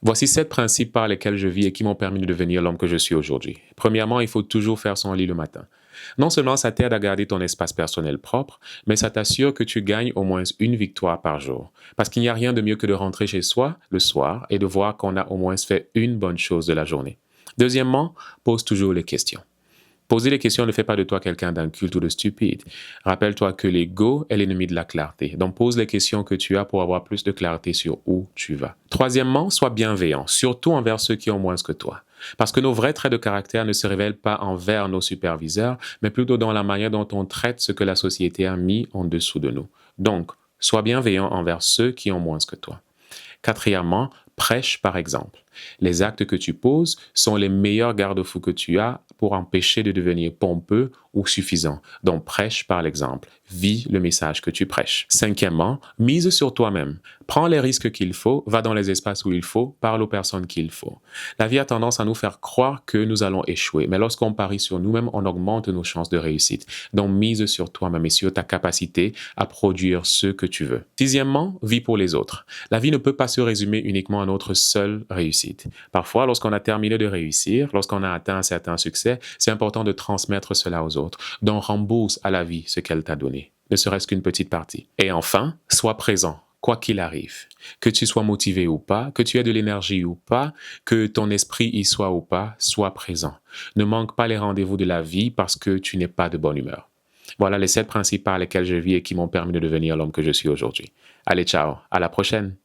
Voici 7 principes par lesquels je vis et qui m'ont permis de devenir l'homme que je suis aujourd'hui. Premièrement, il faut toujours faire son lit le matin. Non seulement ça t'aide à garder ton espace personnel propre, mais ça t'assure que tu gagnes au moins une victoire par jour. Parce qu'il n'y a rien de mieux que de rentrer chez soi le soir et de voir qu'on a au moins fait une bonne chose de la journée. Deuxièmement, pose toujours les questions. Poser les questions ne fait pas de toi quelqu'un d'inculte ou de stupide. Rappelle-toi que l'ego est l'ennemi de la clarté. Donc pose les questions que tu as pour avoir plus de clarté sur où tu vas. Troisièmement, sois bienveillant, surtout envers ceux qui ont moins que toi. Parce que nos vrais traits de caractère ne se révèlent pas envers nos superviseurs, mais plutôt dans la manière dont on traite ce que la société a mis en dessous de nous. Donc, sois bienveillant envers ceux qui ont moins que toi. Quatrièmement, prêche par exemple. Les actes que tu poses sont les meilleurs garde-fous que tu as pour empêcher de devenir pompeux ou suffisant. Donc prêche par l'exemple. Vis le message que tu prêches. Cinquièmement, mise sur toi-même. Prends les risques qu'il faut, va dans les espaces où il faut, parle aux personnes qu'il faut. La vie a tendance à nous faire croire que nous allons échouer, mais lorsqu'on parie sur nous-mêmes, on augmente nos chances de réussite. Donc mise sur toi-même et sur ta capacité à produire ce que tu veux. Sixièmement, vis pour les autres. La vie ne peut pas se résumer uniquement à notre seule réussite. Parfois, lorsqu'on a terminé de réussir, lorsqu'on a atteint un certain succès, c'est important de transmettre cela aux autres. Donc rembourse à la vie ce qu'elle t'a donné, ne serait-ce qu'une petite partie. Et enfin, sois présent, quoi qu'il arrive. Que tu sois motivé ou pas, que tu aies de l'énergie ou pas, que ton esprit y soit ou pas, sois présent. Ne manque pas les rendez-vous de la vie parce que tu n'es pas de bonne humeur. Voilà les 7 principes par lesquels je vis et qui m'ont permis de devenir l'homme que je suis aujourd'hui. Allez, ciao, à la prochaine.